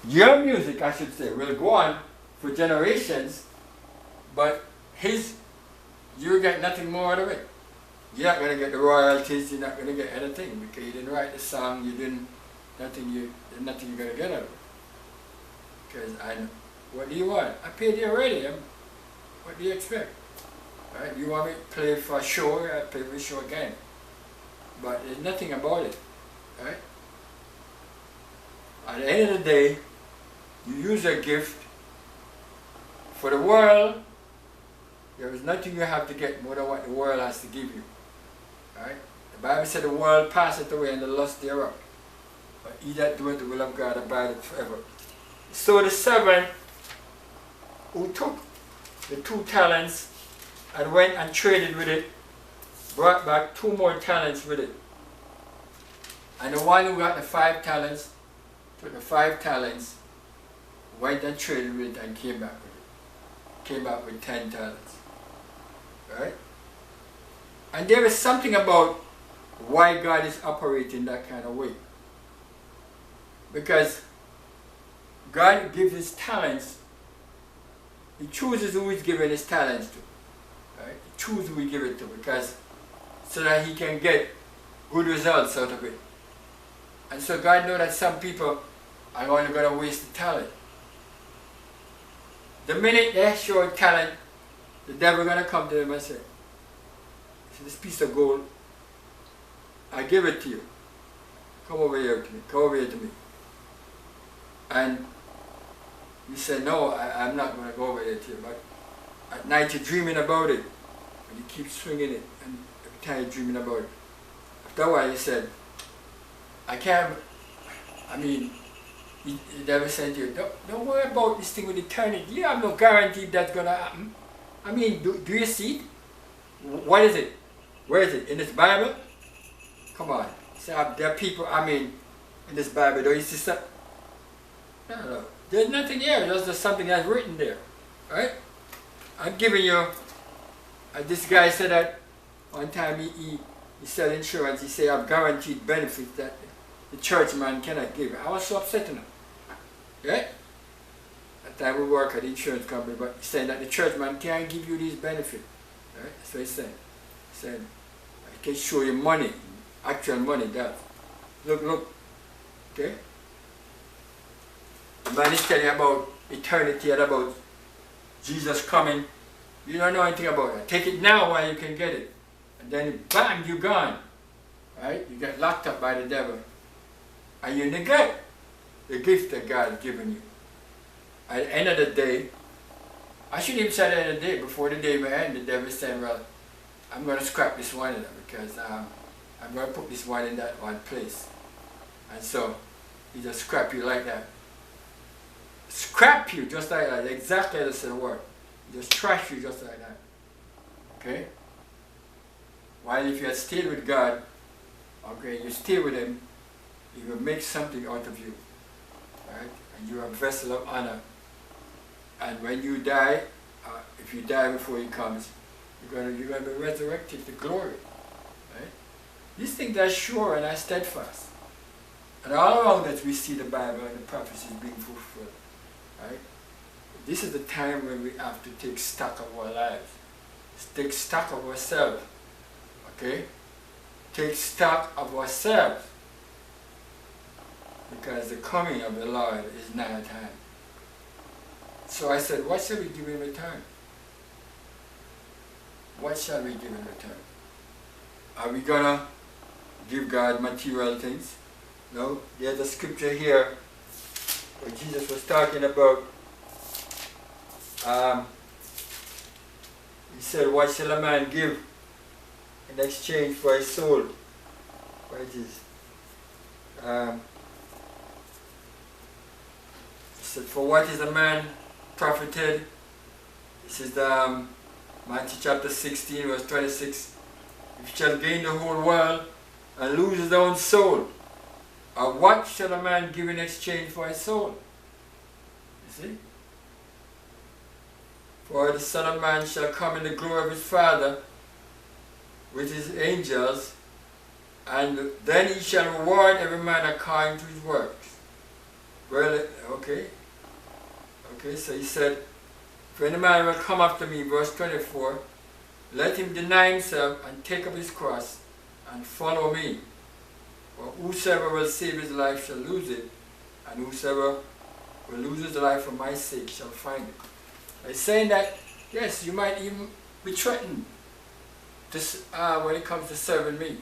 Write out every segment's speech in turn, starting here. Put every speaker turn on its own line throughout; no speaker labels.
your music, I should say, will go on for generations, but you get nothing more out of it. You're not going to get the royalties, you're not going to get anything, because you didn't write the song, there's nothing you're going to get out of it. Because what do you want? I paid you already. What do you expect? Right? You want me to play for a show, I play for a show again. But there's nothing about it. Right? At the end of the day, you use a gift for the world. There is nothing you have to get more than what the world has to give you. Right? The Bible said the world passeth away and the lust thereof. But he that doeth the will of God abideth forever. So the servant who took the 2 talents and went and traded with it, brought back 2 more talents with it. And the one who got the 5 talents, took the 5 talents, went and traded with it and came back with it. Came back with 10 talents. Right? And there is something about why God is operating that kind of way. Because God gives his talents, he chooses who he's giving his talents to. Right? He chooses who he gives it to, because so that he can get good results out of it. And so God knows that some people are only going to waste the talent. The minute they show talent, the devil is going to come to them and say, this piece of gold, I give it to you. Come over here to me. Come over here to me. And you say, no, I'm not going to go over there to you. But at night you're dreaming about it. And you keep swinging it. And every time you're dreaming about it. After a while you said, I can't, the devil said to you, don't worry about this thing with eternity. You have no guarantee that's going to happen. Do you see it? What is it? Where is it? In this Bible? Come on. See, there are people, in this Bible, don't you see something? No. There's nothing here. There's just something that's written there. Right? I'm giving you, this guy said that one time he said insurance, he said, I've guaranteed benefits that the churchman cannot give. I was so upset to him. Right? At the time we work at the insurance company, but he's saying that the churchman can't give you these benefits. Right? That's what he's saying. He said, I can show you money, actual money, that. Look. Okay? The man is telling you about eternity and about Jesus coming. You don't know anything about that. Take it now while you can get it. And then bam, you're gone. Right? You get locked up by the devil. And you neglect the gift that God has given you. At the end of the day, I shouldn't even say at the end of the day, before the day may end, the devil is saying, well, I'm going to scrap this one in there because I'm going to put this one in that one place. And so, he just scrap you like that. Scrap you just like that, exactly as the word. He just trash you just like that. Okay? While if you had stayed with God, okay, you stay with him, he will make something out of you. Right? And you are a vessel of honor. And when you die, if you die before he comes, you're going to be resurrected to glory. Right? These things are sure and are steadfast. And all around us we see the Bible and the prophecies being fulfilled. Right? This is the time when we have to take stock of our lives. Take stock of ourselves. Okay? Take stock of ourselves. Because the coming of the Lord is nigh at hand. So I said, what shall we give in return? What shall we give in return? Are we going to give God material things? No. There's a scripture here where Jesus was talking about, he said, what shall a man give in exchange for his soul? Where it is? He said, for what is a man profited? This is Matthew chapter 16 verse 26. If he shall gain the whole world and lose his own soul, or what shall a man give in exchange for his soul? You see? For the Son of Man shall come in the glory of his Father with his angels, and then he shall reward every man according to his works. Well, Okay. Okay, so he said, if any man will come after me, verse 24, let him deny himself and take up his cross and follow me. For whosoever will save his life shall lose it, and whosoever will lose his life for my sake shall find it. It's saying that, yes, you might even be threatened to, when it comes to serving me.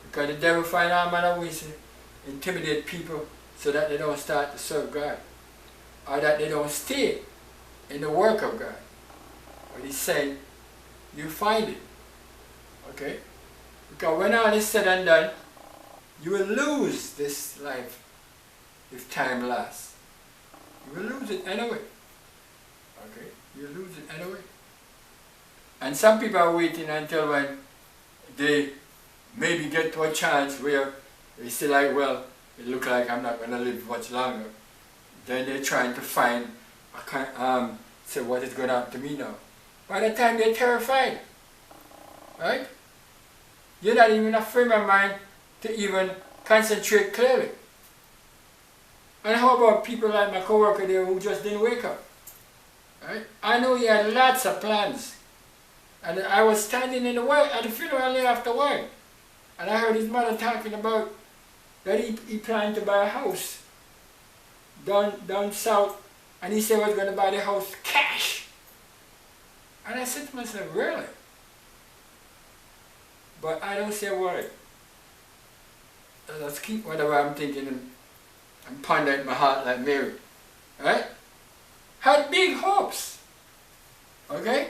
Because the devil finds all manner of ways to intimidate people so that they don't start to serve God, or that they don't stay in the work of God. But he's saying, you find it. Okay? Because when all is said and done, you will lose this life if time lasts. You will lose it anyway. Okay? You lose it anyway. And some people are waiting until when they maybe get to a chance where they say like, well, it looks like I'm not going to live much longer. Then they're trying to find a kind, say what is going to happen to me now. By the time they're terrified, right? You're not even in a frame of mind to even concentrate clearly. And how about people like my coworker there who just didn't wake up? Right? I know he had lots of plans. And I was standing in the way at the funeral day after work. And I heard his mother talking about that he planned to buy a house down south. And he said he was going to buy the house cash. And I said to myself, really? But I don't say a word. I just keep whatever I'm thinking and ponder in my heart like Mary. Right? Had big hopes. Okay?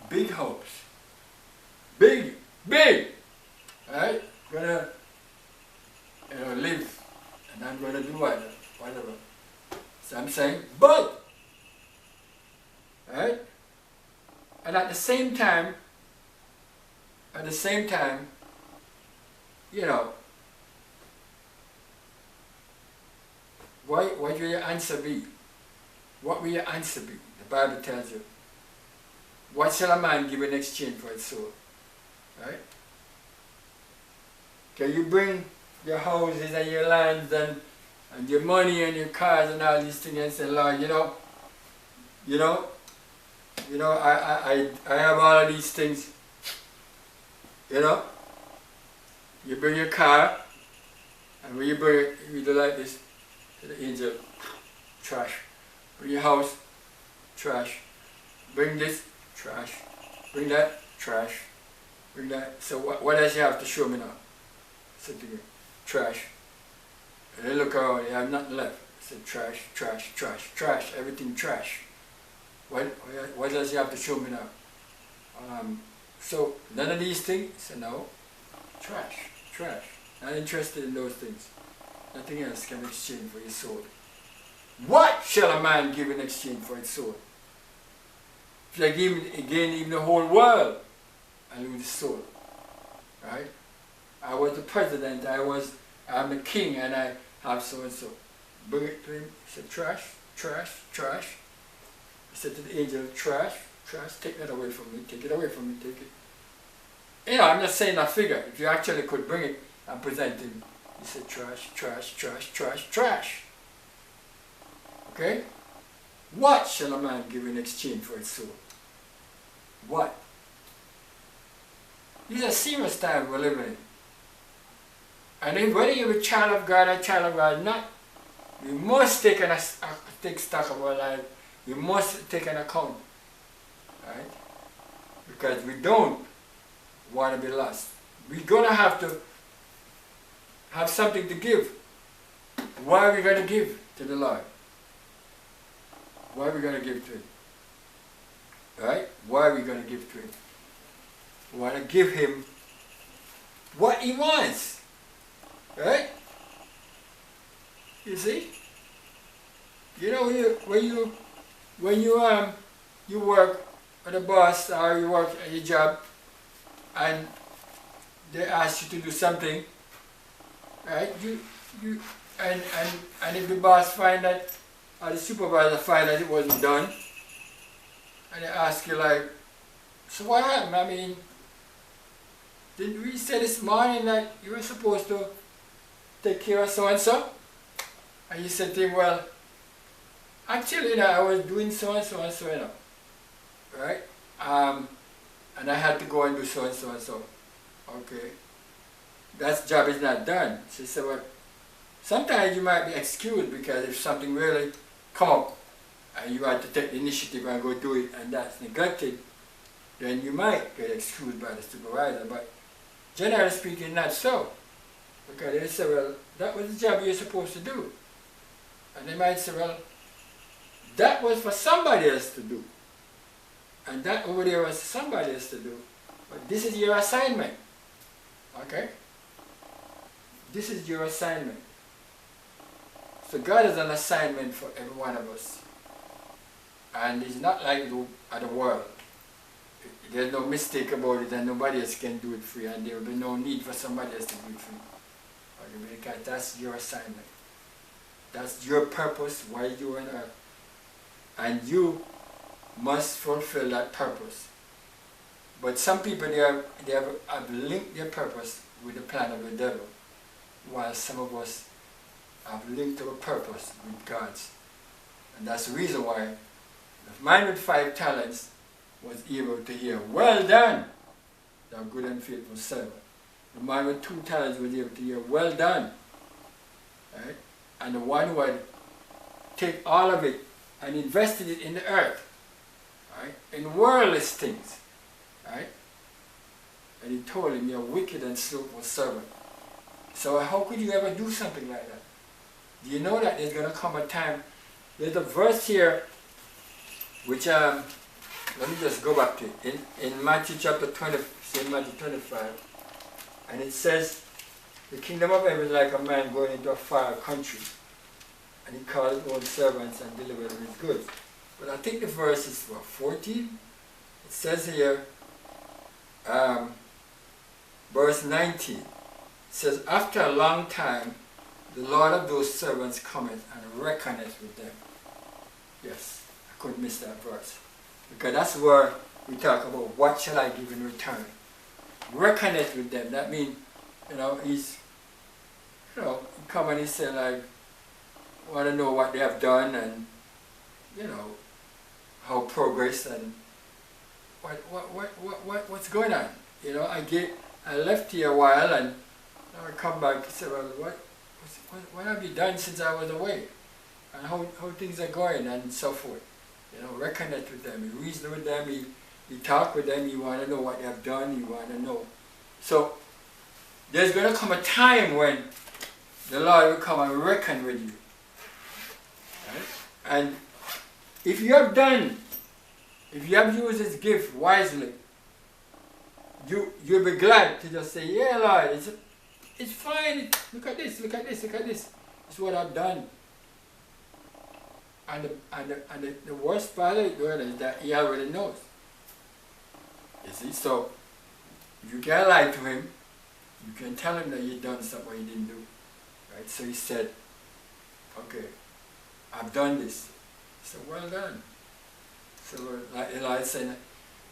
Big hopes. Big. Right? Gonna live. And I'm gonna do whatever. So I'm saying, but, right? And at the same time, you know, what will your answer be? What will your answer be? The Bible tells you. What shall a man give in exchange for his soul? Right? Can you bring your houses and your lands and your money and your cars and all these things and say, Lord, I have all of these things. You know? You bring your car, and when you bring it, you do like this to the angel, trash. Bring your house, trash. Bring this, trash. Bring that, trash. Bring that. So what else you have to show me now? I said to me, trash. And they look around, you have nothing left. I said, trash, trash, trash, trash, everything trash. What else you have to show me now? So none of these things? I said, no. Trash, trash. Not interested in those things. Nothing else can exchange for his soul. What shall a man give in exchange for his soul? If I gain even the whole world, I lose his soul. Right? I was the president, I'm the king, and I have so and so. Bring it to him. He said, trash, trash, trash. He said to the angel, trash, trash, take that away from me, take it away from me, take it. You know, I'm not saying a figure. If you actually could bring it and present him, he said, trash, trash, trash, trash, trash. Okay? What shall a man give in exchange for his soul? What? These are serious times we're living in. And then whether you're a child of God or a child of God not, we must take stock of our life. We must take an account. Right? Because we don't want to be lost. We're going to have something to give. Why are we going to give to the Lord? Why are we going to give to Him? Right? Why are we going to give to Him? We want to give Him what He wants. Right? You see? You know, when you work at a boss or you work at your job and they ask you to do something, right? And if the boss find that, or the supervisor find that it wasn't done, and they ask you like, so what happened? I mean, didn't we say this morning that you were supposed to take care of so and so? And you said to him, well, actually, you know, I was doing so and so and so, you know, right? And I had to go and do so and so and so. Okay. That job is not done. She said, well, sometimes you might be excused because if something really come up and you had to take the initiative and go do it and that's neglected, then you might get excused by the supervisor. But generally speaking, not so. Because they say, well, that was the job you're supposed to do. And they might say, well, that was for somebody else to do. And that over there was somebody else to do. But this is your assignment. Okay? This is your assignment. So God has an assignment for every one of us. And it's not like the world. There's no mistake about it and nobody else can do it free and there will be no need for somebody else to do it free. Okay? Because that's your assignment. That's your purpose while you're on earth. And you must fulfill that purpose. But some people, they have linked their purpose with the plan of the devil, while some of us have linked our purpose with God's. And that's the reason why the man with 5 talents was able to hear, well done, thou good and faithful servant. The man with 2 talents was able to hear, well done. Right? And the one who had taken all of it and invested it in the earth, right? In worldly things, right? And he told him, you're wicked and slothful servant. So how could you ever do something like that? Do you know that there's going to come a time? There's a verse here, which, let me just go back to it. In Matthew chapter 20, say Matthew 25, and it says, the kingdom of heaven is like a man going into a far country, and he called his own servants and delivered them his goods. But I think the verse is, what, 14? It says here, verse 19, it says, after a long time, the Lord of those servants cometh and reckoneth with them. Yes, I couldn't miss that verse. Because that's where we talk about what shall I give in return. Reckoneth with them. That means, you know, he's, you know, he come and he say like, want to know what they have done and, you know, how progress and what's going on. You know, I left here a while and now I come back and say, well, what have you done since I was away? And how things are going and so forth. You know, reconnect with them, you reason with them, you talk with them, you want to know what they have done, you want to know. So, there's going to come a time when the Lord will come and reckon with you. Right? And if you have used His gift wisely, you'll be glad to just say, yeah, Lord, it's fine, look at this, look at this, look at this. It's what I've done. And the worst part of it is that He already knows. You see, so if you can't lie to Him, you can tell Him that you've done something He didn't do. Right? So He said, okay, I've done this. He said, well done. So like Eli said,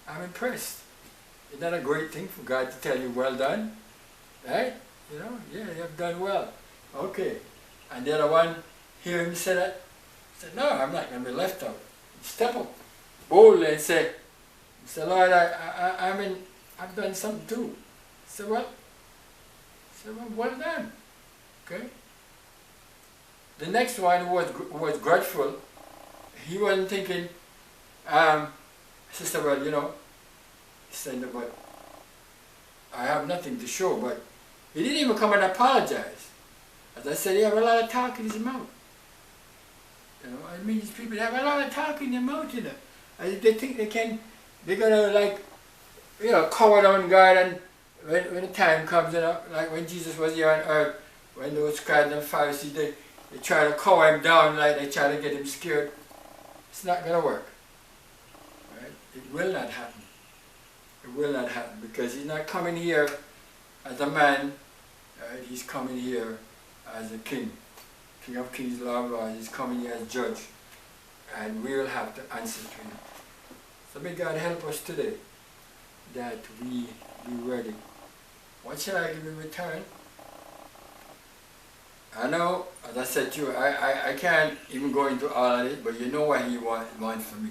I'm impressed. Isn't that a great thing for God to tell you, well done? Right? You know, yeah, you have done well. Okay. And the other one, hear him say that, said, no, I'm not going to be left out. Step up boldly and say, Lord, I've done something too. Say, well, well done. Okay? The next one who was grudgeful, he wasn't thinking, Sister, well, you know, he said, but I have nothing to show, but he didn't even come and apologize. As I said, he have a lot of talk in his mouth. You know, I mean, these people have a lot of talk in their mouth, you know. And they think they're gonna like, you know, cover down God, and when the time comes, you know, like when Jesus was here on earth, when those scribes and Pharisees, they try to cover him down, like they try to get him scared. It's not gonna work. Right? It will not happen. It will not happen, because he's not coming here as a man, right? He's coming here as a king. King of Kings, Lord of Lords. He's coming here as judge. And we will have to answer to him. So may God help us today that we be ready. What shall I give in return? I know, as I said to you, I can't even go into all of it, but you know what he wants from me.